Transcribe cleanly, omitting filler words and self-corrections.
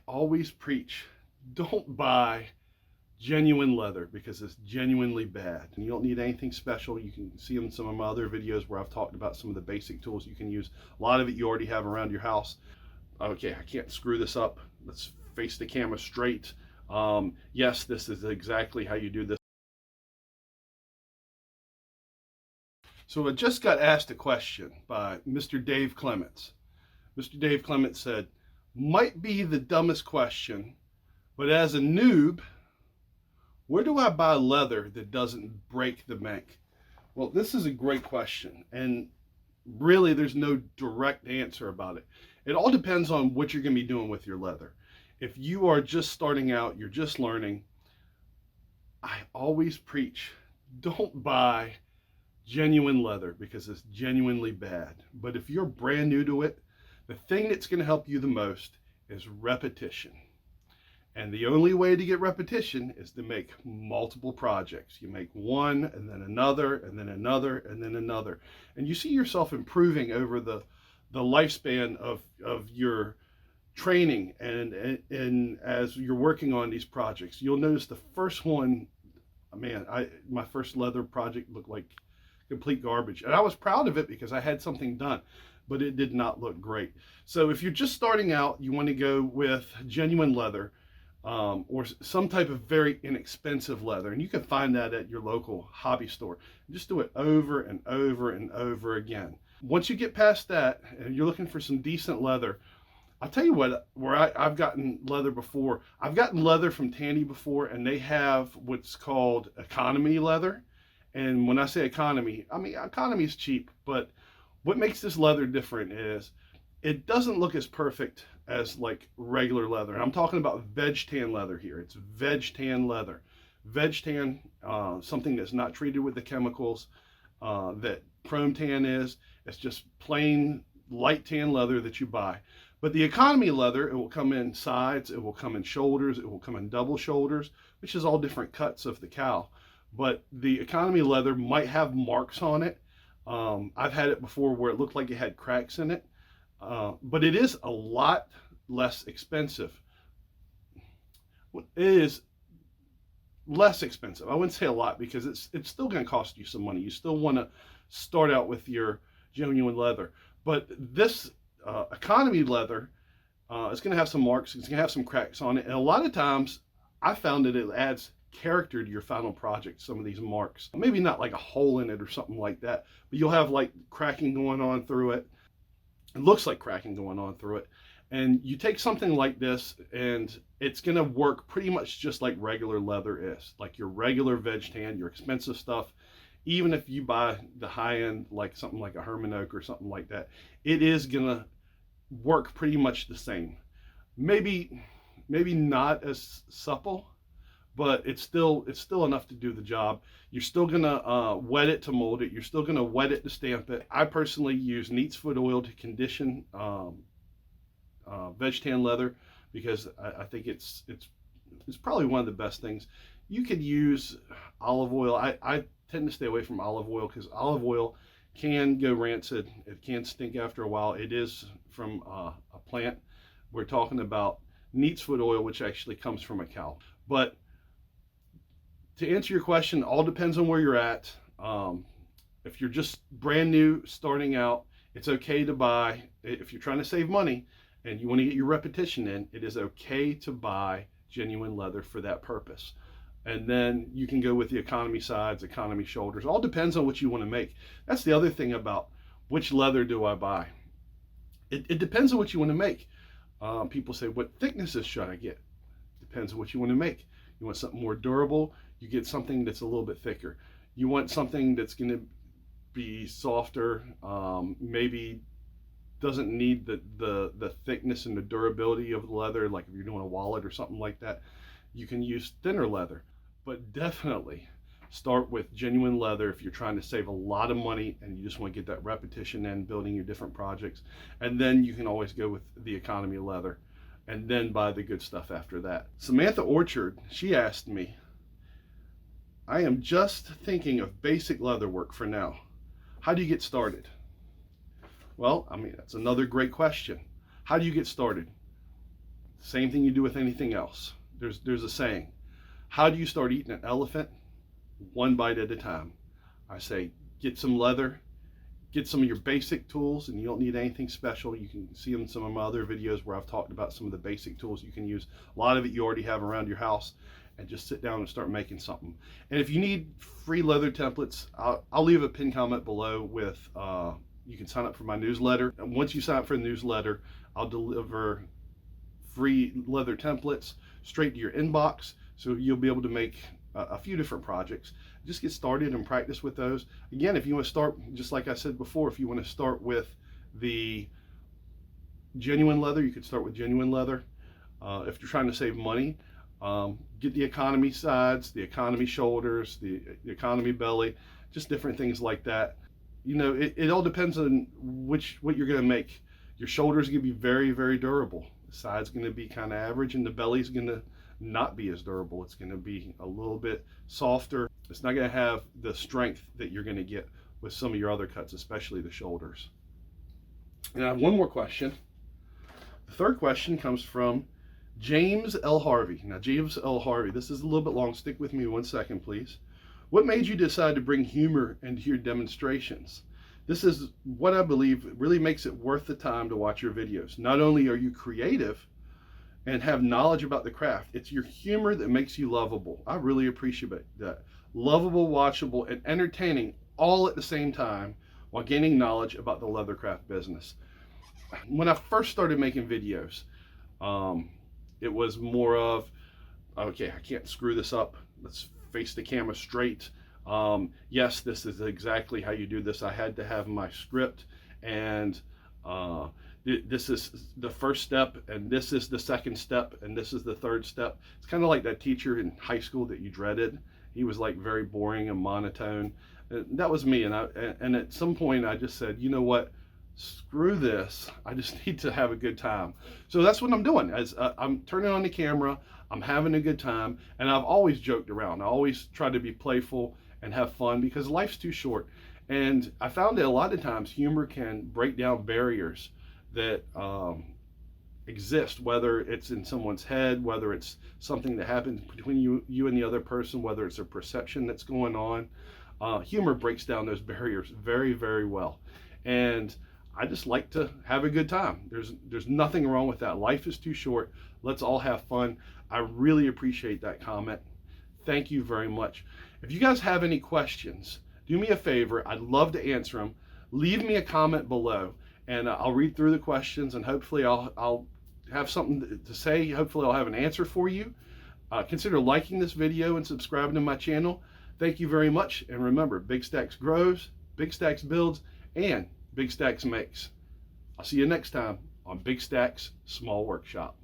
always preach, don't buy genuine leather because it's genuinely bad. And you don't need anything special. You can see in some of my other videos where I've talked about some of the basic tools you can use. A lot of it you already have around your house. Okay, I can't screw this up. Let's face the camera straight. Yes, this is exactly how you do this. So I just got asked a question by Mr. Dave Clements. Mr. Dave Clements said, might be the dumbest question, but as a noob, where do I buy leather that doesn't break the bank? Well, this is a great question, and really there's no direct answer about it. It all depends on what you're going to be doing with your leather. If you are just starting out, you're just learning, I always preach, don't buy genuine leather because it's genuinely bad. But if you're brand new to it, the thing that's going to help you the most is repetition. And the only way to get repetition is to make multiple projects. You make one and then another and then another and then another. And you see yourself improving over the lifespan of your training and as you're working on these projects. You'll notice the first one, man, my first leather project looked like complete garbage. And I was proud of it because I had something done, but it did not look great. So if you're just starting out, you want to go with genuine leather. Or some type of very inexpensive leather. And you can find that at your local hobby store. Just do it over and over and over again. Once you get past that and you're looking for some decent leather, I'll tell you what, where I've gotten leather before. I've gotten leather from Tandy before, and they have what's called economy leather. And when I say economy, I mean economy is cheap, but what makes this leather different is it doesn't look as perfect as like regular leather. And I'm talking about veg tan leather here. It's veg tan leather. Veg tan, something that's not treated with the chemicals that chrome tan is. It's just plain light tan leather that you buy. But the economy leather, it will come in sides, it will come in shoulders, it will come in double shoulders, which is all different cuts of the cow. But the economy leather might have marks on it. I've had it before where it looked like it had cracks in it. But it is a lot less expensive. It is less expensive. I wouldn't say a lot because it's still going to cost you some money. You still want to start out with your genuine leather. But this economy leather is going to have some marks. It's going to have some cracks on it. And a lot of times I found that it adds character to your final project, some of these marks. Maybe not like a hole in it or something like that, but you'll have like cracking going on through it. It looks like cracking going on through it. And you take something like this and it's going to work pretty much just like regular leather is. Like your regular veg tan, your expensive stuff. Even if you buy the high end, like something like a Herman Oak or something like that, it is going to work pretty much the same. Maybe not as supple, but it's still enough to do the job. You're still gonna wet it to mold it. You're still gonna wet it to stamp it. I personally use Neat's Foot Oil to condition veg tan leather because I think it's probably one of the best things. You could use olive oil. I tend to stay away from olive oil because olive oil can go rancid. It can stink after a while. It is from a plant. We're talking about Neat's Foot Oil, which actually comes from a cow. But to answer your question, all depends on where you're at. If you're just brand new, starting out, it's okay to buy. If you're trying to save money and you want to get your repetition in, it is okay to buy genuine leather for that purpose. And then you can go with the economy sides, economy shoulders. All depends on what you want to make. That's the other thing about which leather do I buy. It depends on what you want to make. People say, what thicknesses should I get? Depends on what you want to make. You want something more durable, you get something that's a little bit thicker. You want something that's going to be softer, maybe doesn't need the thickness and the durability of the leather, like if you're doing a wallet or something like that, you can use thinner leather. But definitely start with genuine leather if you're trying to save a lot of money and you just want to get that repetition in building your different projects. And then you can always go with the economy leather and then buy the good stuff after that. Samantha Orchard, she asked me, I am just thinking of basic leather work for now. How do you get started? Well, I mean, that's another great question. How do you get started? Same thing you do with anything else. There's a saying, how do you start eating an elephant? One bite at a time. I say, get some leather, get some of your basic tools, and you don't need anything special. You can see them in some of my other videos where I've talked about some of the basic tools you can use. A lot of it you already have around your house, and just sit down and start making something. And if you need free leather templates, I'll leave a pinned comment below with, you can sign up for my newsletter. And once you sign up for the newsletter, I'll deliver free leather templates straight to your inbox, so you'll be able to make a few different projects. Just get started and practice with those. Again, if you want to start, just like I said before, if you want to start with the genuine leather, you could start with genuine leather. If you're trying to save money, get the economy sides, the economy shoulders, the economy belly, just different things like that. You know, it all depends on what you're going to make. Your shoulders are going to be very, very durable. The side's going to be kind of average, and the belly's going to not be as durable. It's going to be a little bit softer. It's not going to have the strength that you're going to get with some of your other cuts, especially the shoulders. And I have one more question. The third question comes from James L. Harvey. Now, James L. Harvey, this is a little bit long. Stick with me 1 second, please. What made you decide to bring humor into your demonstrations? This is what I believe really makes it worth the time to watch your videos. Not only are you creative and have knowledge about the craft, it's your humor that makes you lovable. I really appreciate that. Lovable, watchable, and entertaining all at the same time while gaining knowledge about the leathercraft business. When I first started making videos, it was more of, okay, I can't screw this up. Let's face the camera straight. Yes, this is exactly how you do this. I had to have my script, and this is the first step, and this is the second step, and this is the third step. It's kind of like that teacher in high school that you dreaded. He was like very boring and monotone. That was me, and at some point I just said, you know what? Screw this. I just need to have a good time. So that's what I'm doing. As I'm turning on the camera, I'm having a good time, and I've always joked around. I always try to be playful and have fun because life's too short. And I found that a lot of times humor can break down barriers that exist, whether it's in someone's head, whether it's something that happens between you and the other person, whether it's a perception that's going on. Humor breaks down those barriers very, very well. And I just like to have a good time. There's nothing wrong with that. Life is too short. Let's all have fun. I really appreciate that comment. Thank you very much. If you guys have any questions, do me a favor. I'd love to answer them. Leave me a comment below, and I'll read through the questions, and hopefully I'll have something to say. Hopefully I'll have an answer for you. Consider liking this video and subscribing to my channel. Thank you very much. And remember, Big Stacks grows, Big Stacks builds, and Big Stacks makes. I'll see you next time on Big Stacks Small Workshop.